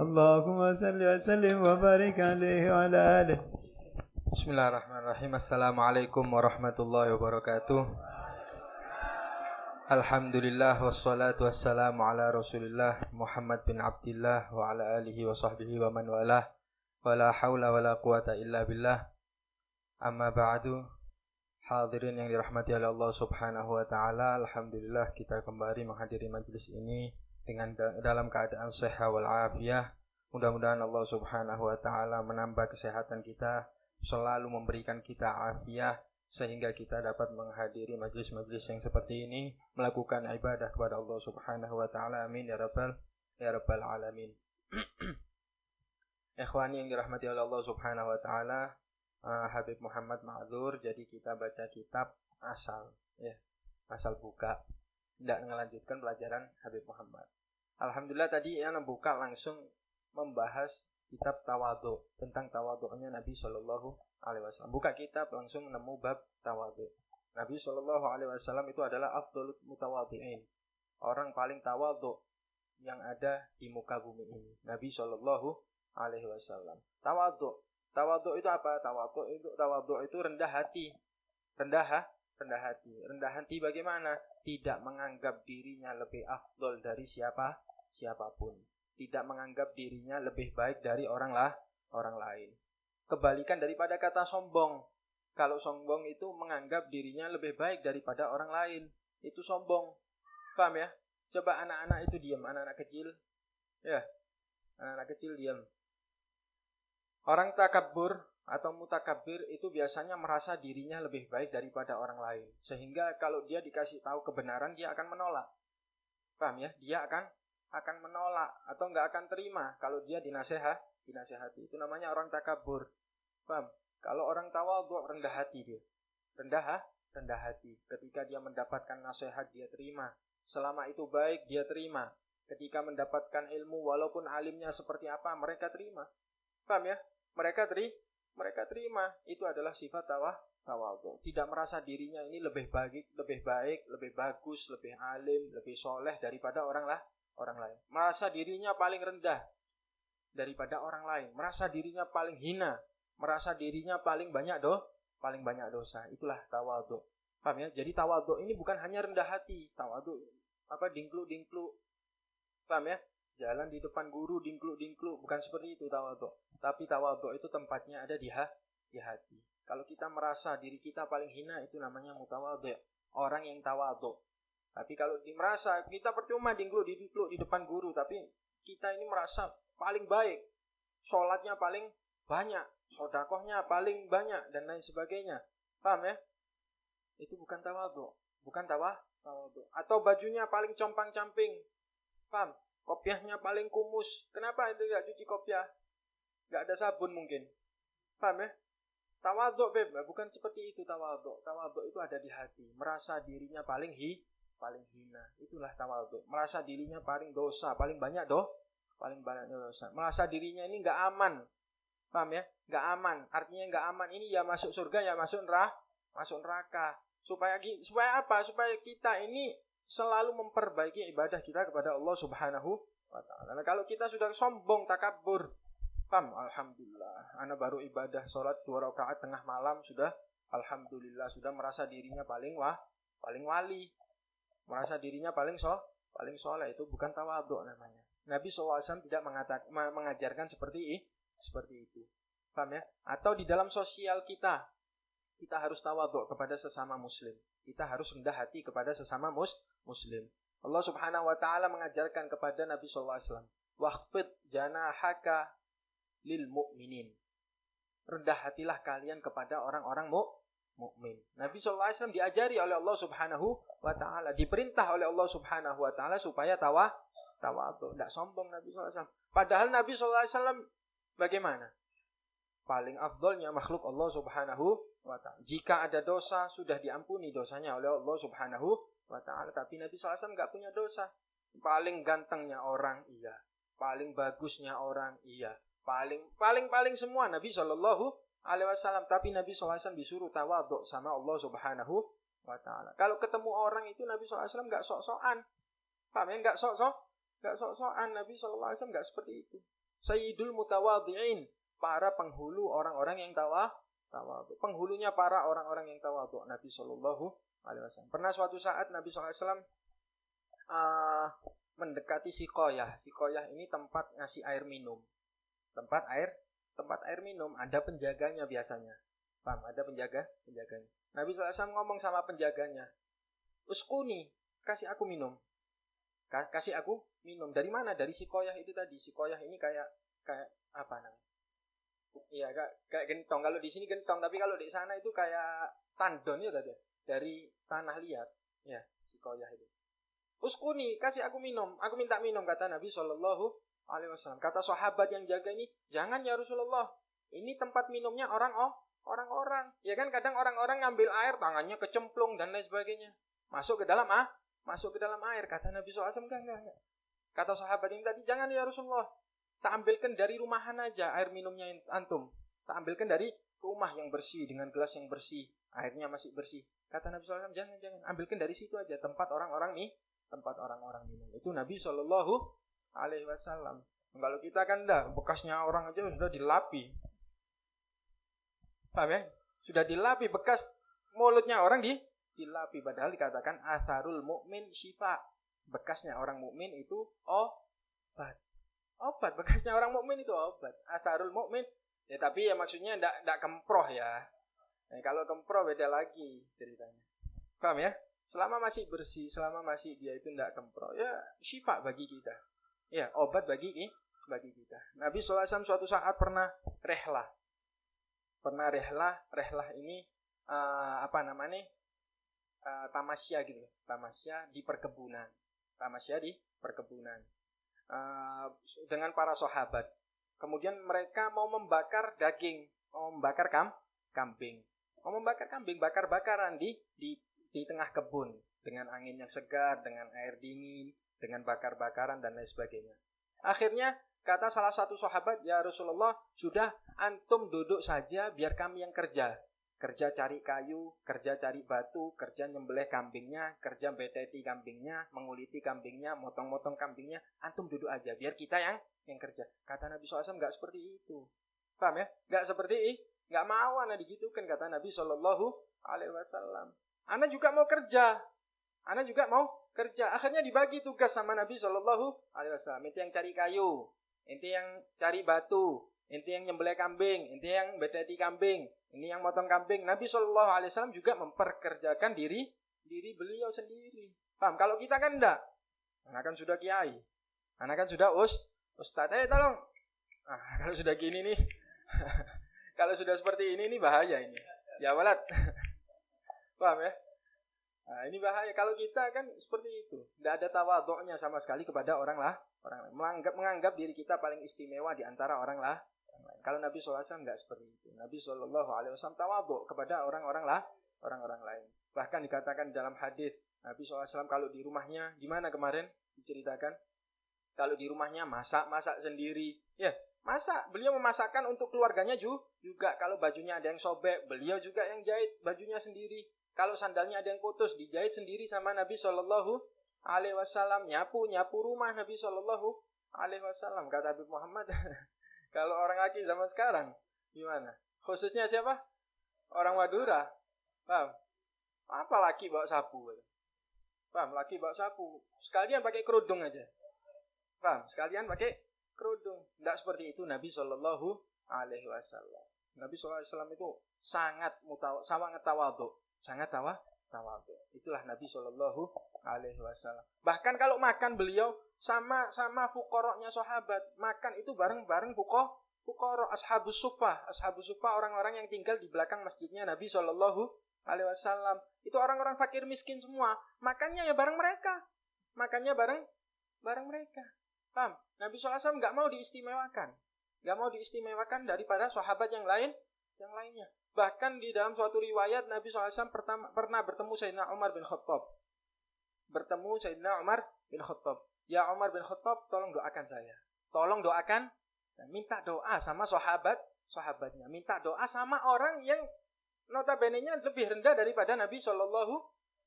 اللهم صل وسلم وبارك عليه وعلى آله. Bismillahirrahmanirrahim. Assalamualaikum warahmatullahi wabarakatuh. Alhamdulillah wassalatu wassalamu ala Rasulillah Muhammad bin Abdillah wa ala alihi wa sahbihi wa man walah. Wala haula wala quwata illa billah. Amma ba'du. Hadirin yang dirahmati oleh Allah Subhanahu wa taala, alhamdulillah kita kembali menghadiri majelis ini dengan dalam keadaan sehat wal afiyah. Mudah-mudahan Allah Subhanahu wa taala menambah kesehatan kita, selalu memberikan kita afiah sehingga kita dapat menghadiri majelis-majelis yang seperti ini, melakukan ibadah kepada Allah Subhanahu wa taala. Amin ya rabbal alamin. Ikhwani yang dirahmati oleh Allah Subhanahu wa taala, Habib Muhammad ma'dzur, jadi kita baca kitab asal buka, tidak melanjutkan pelajaran Habib Muhammad. Alhamdulillah tadi yang buka langsung membahas kitab tawadhu, tentang tawadhu'nya Nabi sallallahu alaihi wasallam. Buka kitab langsung nemu bab tawadhu. Nabi sallallahu alaihi wasallam itu adalah afdhalul mutawadhi'in, orang paling tawadhu yang ada di muka bumi ini. Nabi sallallahu alaihi wasallam. Tawadhu itu apa? Tawadhu itu rendah hati. Rendah hati bagaimana? Tidak menganggap dirinya lebih afdal dari siapapun. Tidak menganggap dirinya lebih baik dari orang lain. Kebalikan daripada kata sombong. Kalau sombong itu menganggap dirinya lebih baik daripada orang lain. Itu sombong. Paham ya? Coba anak-anak itu diam, anak-anak kecil. Ya. Anak-anak kecil diam. Orang takabur atau mutakabbir itu biasanya merasa dirinya lebih baik daripada orang lain. Sehingga kalau dia dikasih tahu kebenaran, dia akan menolak. Paham ya? Dia akan menolak atau enggak akan terima kalau dia dinasehati. Itu namanya orang takabur. Paham? Kalau orang tawadhu rendah hati dia. Rendah hati. Ketika dia mendapatkan nasihat dia terima. Selama itu baik dia terima. Ketika mendapatkan ilmu walaupun alimnya seperti apa mereka terima. Paham ya? Mereka terima. Itu adalah sifat tawadhu. Tidak merasa dirinya ini lebih baik, lebih bagus, lebih alim, lebih soleh daripada orang lain. Merasa dirinya paling rendah daripada orang lain. Merasa dirinya paling hina. Merasa dirinya paling banyak dosa. Itulah tawadhu. Paham ya? Jadi tawadhu ini bukan hanya rendah hati. Tawadhu dingkluk-dingkluk. Paham ya? Jalan di depan guru dingkluk-dingkluk, bukan seperti itu tawadhu. Tapi tawadhu itu tempatnya ada di hati. Kalau kita merasa diri kita paling hina, itu namanya mutawadhi, orang yang tawadhu. Tapi kalau merasa kita percuma dingkluk di depan guru, tapi kita ini merasa paling baik, sholatnya paling banyak, sedekahnya paling banyak dan lain sebagainya. Paham ya? Itu bukan tawadhu, tawadhu. Atau bajunya paling compang-camping. Paham? Kopiahnya paling kumus. Kenapa itu enggak cuci kopiah? Enggak ada sabun mungkin. Paham ya? Tawadhu bukan seperti itu tawadhu. Tawadhu itu ada di hati. Merasa dirinya paling hina. Itulah tawadhu. Merasa dirinya paling dosa, paling banyak dosa. Merasa dirinya ini enggak aman. Paham ya? Enggak aman. Artinya enggak aman ini ya masuk surga ya masuk neraka. Supaya apa? Supaya kita ini selalu memperbaiki ibadah kita kepada Allah Subhanahu wa ta'ala. Nah, kalau kita sudah sombong, takabur, paham? Alhamdulillah, ana baru ibadah sholat 2 rakaat tengah malam sudah alhamdulillah, sudah merasa dirinya paling wali. Merasa dirinya paling soleh, itu bukan tawadhu namanya. Nabi SAW tidak mengajarkan seperti itu. Paham ya? Atau di dalam sosial kita harus tawadhu kepada sesama muslim. Kita harus rendah hati kepada sesama muslim. Allah Subhanahu wa taala mengajarkan kepada Nabi sallallahu alaihi wasallam, "Waqfid janahaka lil mu'minin." Rendah hatilah kalian kepada orang-orang mukmin. Nabi sallallahu alaihi wasallam diajari oleh Allah Subhanahu wa taala, diperintah oleh Allah Subhanahu wa taala supaya tawadhu, tidak sombong Nabi sallallahu alaihi wasallam. Padahal Nabi sallallahu alaihi wasallam bagaimana? Paling afdalnya makhluk Allah Subhanahu wa ta'ala. Jika ada dosa, sudah diampuni dosanya oleh Allah Subhanahu wa ta'ala. Tapi Nabi SAW enggak punya dosa. Paling gantengnya orang, iya. Paling bagusnya orang, iya. Paling semua Nabi SAW. Tapi Nabi SAW disuruh tawadhu sama Allah Subhanahu wa ta'ala. Kalau ketemu orang itu Nabi SAW enggak sok-sokan. Paham ya? Enggak sok-sokan. Nabi SAW enggak seperti itu. Sayyidul mutawadhi'in, para penghulu orang-orang yang tawadhu. Penghulunya para orang-orang yang tawadhu, Nabi sallallahu alaihi wasallam. Pernah suatu saat Nabi sallallahu alaihi wasallam mendekati Siqayah. Siqayah ini tempat ngasih air minum. Tempat air minum, ada penjaganya biasanya. Paham? Ada penjaganya. Nabi sallallahu alaihi wasallam ngomong sama penjaganya, "Usquni, kasih aku minum." Kasih aku minum. Dari mana? Dari Siqayah itu tadi. Siqayah ini kayak apa namanya? Iya, kayak gentong. Kalau di sini gentong, tapi kalau di sana itu kayak tandon ya tadi. Dari tanah liat. Ya, Siqayah itu. Uskuni, kasih aku minum. Aku minta minum, kata Nabi sallallahu alaihi wasallam. Kata sahabat yang jaga ini, "Jangan ya Rasulullah. Ini tempat minumnya orang-orang. Ya kan kadang orang-orang ngambil air, tangannya kecemplung dan lain sebagainya. Masuk ke dalam air. Kata Nabi SAW, enggak. Kata sahabat ini tadi, "Jangan ya Rasulullah. Tak ambilkan dari rumahan aja air minumnya antum. Tak ambilkan dari rumah yang bersih, dengan gelas yang bersih. Airnya masih bersih." Kata Nabi SAW, jangan. Ambilkan dari situ aja, tempat orang-orang minum. Itu Nabi SAW alaihi wasallam. Kalau kita kan bekasnya orang aja sudah dilapi. Paham ya? Sudah dilapi, bekas mulutnya orang dilapi. Padahal dikatakan atharul mu'min syifa. Bekasnya orang mukmin itu obat. Bekasnya orang mukmin itu obat. Atharul mu'min. Ya tapi ya maksudnya enggak kemproh ya. Nah, kalau kemproh beda lagi ceritanya. Paham ya? Selama masih bersih, selama masih dia itu enggak kemproh, ya syifa bagi kita. Ya, obat bagi kita. Nabi SAW suatu saat pernah rehlah. Rehlah ini tamasya gitu. Tamasya di perkebunan. Dengan para sahabat. Kemudian mereka mau membakar daging, mau membakar kambing. Mau membakar kambing, bakar-bakaran di tengah kebun dengan angin yang segar, dengan air dingin, dengan bakar-bakaran dan lain sebagainya. Akhirnya kata salah satu sahabat, "Ya Rasulullah, sudah antum duduk saja biar kami yang kerja. Kerja cari kayu, kerja cari batu, kerja nyembelih kambingnya, kerja beteti kambingnya, menguliti kambingnya, motong-motong kambingnya. Antum duduk aja biar kita yang kerja." Kata Nabi SAW, enggak seperti itu. Paham ya? Enggak mau ana digitukan, kata Nabi sallallahu alaihi wasallam. Ana juga mau kerja. Akhirnya dibagi tugas sama Nabi sallallahu alaihi wasallam. Ente yang cari kayu, ente yang cari batu, ente yang nyembelih kambing, ente yang beteti kambing, ini yang motong kambing. Nabi sallallahu alaihi wasallam juga memperkerjakan diri beliau sendiri. Paham? Kalau kita kan enggak. Ana kan sudah kiai. Ana kan sudah ustaz. Tolong. Kalau sudah gini nih. Kalau sudah seperti ini bahaya ini. Ya walad. Paham ya? Nah, ini bahaya. Kalau kita kan seperti itu. Tidak ada tawadhu'nya sama sekali kepada orang lain. Menganggap diri kita paling istimewa di antara orang lain. Kalau Nabi SAW enggak seperti itu. Nabi SAW tawadhu' kepada orang-orang lain. Bahkan dikatakan dalam hadis Nabi SAW kalau di rumahnya, gimana kemarin diceritakan? Kalau di rumahnya masak sendiri. Ya, masak. Beliau memasakkan untuk keluarganya juga. Kalau bajunya ada yang sobek, beliau juga yang jahit bajunya sendiri. Kalau sandalnya ada yang putus, dijahit sendiri sama Nabi Sallallahu Alaihi Wasallam. Nyapu rumah Nabi Sallallahu Alaihi Wasallam. Kata Habib Muhammad, kalau orang laki zaman sekarang, gimana? Khususnya siapa? Orang Madura. Paham? Apa laki bawa sapu? Paham? Laki bawa sapu. Sekalian pakai kerudung aja. Paham? Sekalian pakai kerudung. Tidak seperti itu Nabi Sallallahu Alaihi Wasallam. Nabi Sallallahu Alaihi Wasallam itu sangat tawadhu. Sangat tawadhu. Itulah Nabi Sallallahu Alaihi Wasallam. Bahkan kalau makan beliau sama fuqara'nya sahabat. Makan itu bareng-bareng fuqara' ashabus suffah. Ashabus suffah orang-orang yang tinggal di belakang masjidnya Nabi Sallallahu Alaihi Wasallam. Itu orang-orang fakir miskin semua. Makannya ya bareng mereka. Makannya bareng mereka. Paham? Nabi SAW enggak mau diistimewakan. Enggak mau diistimewakan daripada sahabat yang lainnya. Bahkan di dalam suatu riwayat Nabi SAW pernah bertemu Sayyidina Umar bin Khattab. Ya Umar bin Khattab, tolong doakan saya. Minta doa sama sahabatnya. Minta doa sama orang yang notabene-nya lebih rendah daripada Nabi Sallallahu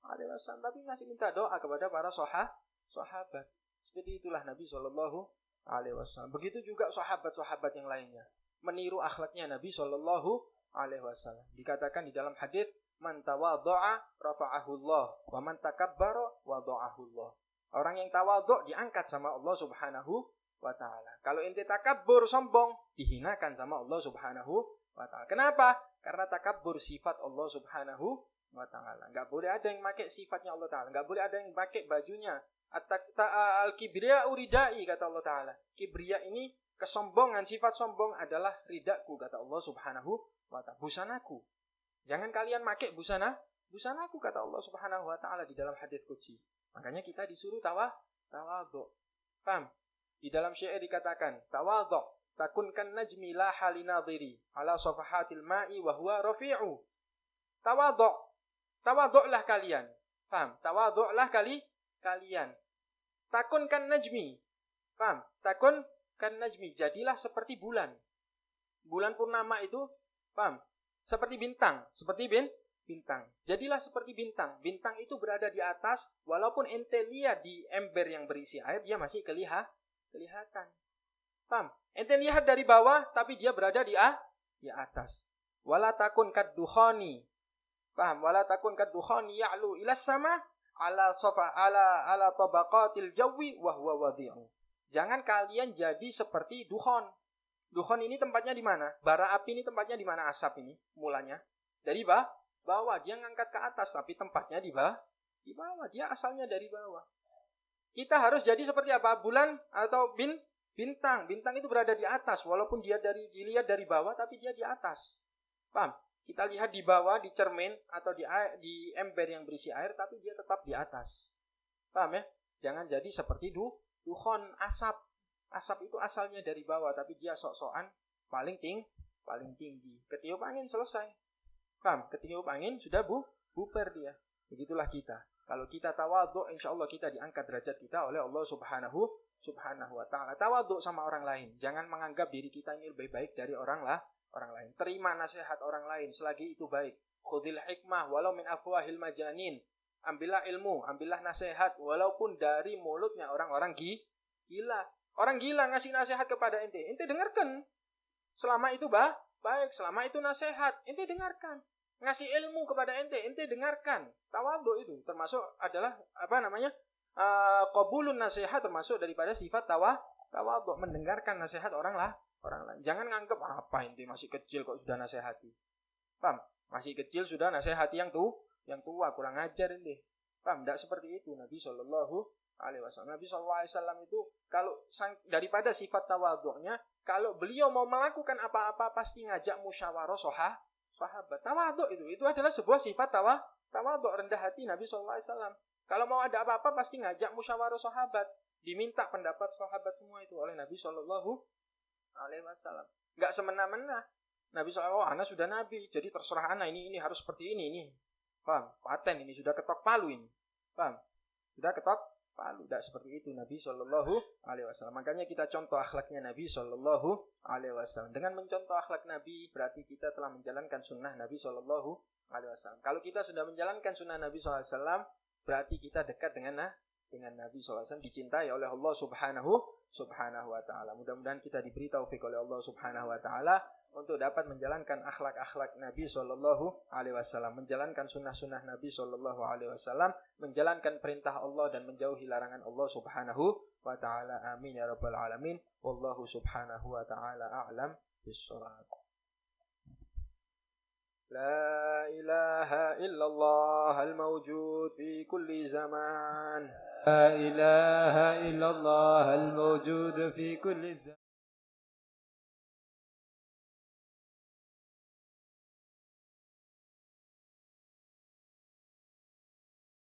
Alaihi Wasallam. Tapi masih minta doa kepada para sahabat. Seperti itulah Nabi Sallallahu alaihi wasallam. Begitu juga sahabat-sahabat yang lainnya meniru akhlaknya Nabi sallallahu alaihi wasallam. Dikatakan di dalam hadis, man tawadha'a rafa'ahu Allah wa man takabbara wada'ahu Allah. Orang yang tawadhu diangkat sama Allah Subhanahu wa taala. Kalau ente takabbur, sombong, dihinakan sama Allah Subhanahu wa taala. Kenapa? Karena takabbur sifat Allah Subhanahu wa taala. Enggak boleh ada yang pakai sifatnya Allah taala. Enggak boleh ada yang pakai bajunya. Al-kibriya uridai, kata Allah taala. Kibriya ini kesombongan, sifat sombong adalah ridaku, kata Allah Subhanahu wa taala. Busanaku. Jangan kalian pakai busanaku, kata Allah Subhanahu wa taala di dalam hadits qudsi. Makanya kita disuruh tawadhu. Paham? Di dalam syair dikatakan, tawadhu takun kan najmi la halinadhiri ala safahatil ma'i wa huwa rafi'u. Tawadhu'lah kalian. Paham? Tawadhu'lah kalian. Takun kan najmi. Paham? Takun kan najmi. Jadilah seperti bulan. Bulan purnama itu, paham? Seperti bintang. Bintang. Jadilah seperti bintang. Bintang itu berada di atas, walaupun ente lihat di ember yang berisi air, dia masih kelihatan. Paham? Ente lihat dari bawah, tapi dia berada di atas. Wala takun kaddukhani. Paham? Wala takun kaddukhani ya'lu ila sama ala tabaqatil jawi wa huwa wadhi'u. Jangan kalian jadi seperti dukhon. Dukhon ini tempatnya di mana? Bara api ini tempatnya di mana? Asap ini mulanya dari bawah, dia ngangkat ke atas, tapi tempatnya di bawah. Dia asalnya dari bawah. Kita harus jadi seperti apa? Bulan atau bintang. Bintang itu berada di atas, walaupun dia dilihat dari bawah, tapi dia di atas. Paham? Kita lihat di bawah, di cermin atau di ember yang berisi air, tapi dia tetap di atas. Paham ya? Jangan jadi seperti dukhon, asap. Asap itu asalnya dari bawah, tapi dia sok-sokan paling tinggi. Ketiup angin selesai. Paham? Ketiup angin sudah bubar dia. Begitulah kita. Kalau kita tawadhu, insyaallah kita diangkat derajat kita oleh Allah Subhanahu wa taala. Tawadhu sama orang lain. Jangan menganggap diri kita ini lebih baik dari orang lain. Terima nasihat orang lain selagi itu baik. Khudhil hikmah walau min afwahil majanin. Ambillah ilmu, ambillah nasihat walaupun dari mulutnya orang-orang gila. Orang gila ngasih nasihat kepada ente dengarkan. Selama itu baik, selama itu nasihat, ente dengarkan. Ngasih ilmu kepada ente dengarkan. Tawadhu itu termasuk adalah qabulun nasihat, termasuk daripada sifat tawadhu, mendengarkan nasihat orang lain. Jangan nganggep apa ente masih kecil kok sudah nasihati. Paham? Masih kecil sudah nasihati yang tua, kurang ajar ente. Paham? Tidak seperti itu Nabi sallallahu alaihi wasallam. Nabi sallallahu alaihi wasallam itu kalau daripada sifat tawadhu'nya, kalau beliau mau melakukan apa-apa pasti ngajak musyawarah sahabat. Tawadhu itu adalah sebuah sifat tawadhu, rendah hati Nabi sallallahu alaihi wasallam. Kalau mau ada apa-apa pasti ngajak musyawarah sahabat, diminta pendapat sahabat semua itu oleh Nabi sallallahu alaihi wasallam. Enggak semena-mena. Nabi sallallahu alaihi wasallam, sudah nabi, jadi terserah ana ini harus seperti ini. Paham? Paten ini sudah ketok palu ini. Paham? Sudah ketok palu, tidak seperti itu Nabi sallallahu alaihi wasallam. Makanya kita contoh akhlaknya Nabi sallallahu alaihi wasallam. Dengan mencontoh akhlak Nabi berarti kita telah menjalankan sunnah Nabi sallallahu alaihi wasallam. Kalau kita sudah menjalankan sunnah Nabi sallallahu alaihi wasallam, berarti kita dekat dengan Nabi sallallahu alaihi wasallam, dicintai oleh Allah subhanahu wa taala. Mudah-mudahan kita diberi taufik oleh Allah subhanahu wa taala untuk dapat menjalankan akhlak-akhlak Nabi sallallahu alaihi wasallam, menjalankan sunnah-sunnah Nabi sallallahu alaihi wasallam, menjalankan perintah Allah dan menjauhi larangan Allah subhanahu wa taala. Amin ya rabbal alamin. Wallahu subhanahu wa taala a'lam bis-shawab. La ilaha illallah al-mawjud fi kulli zaman. La ilaha illallah al-mawjud fi kulli zaman.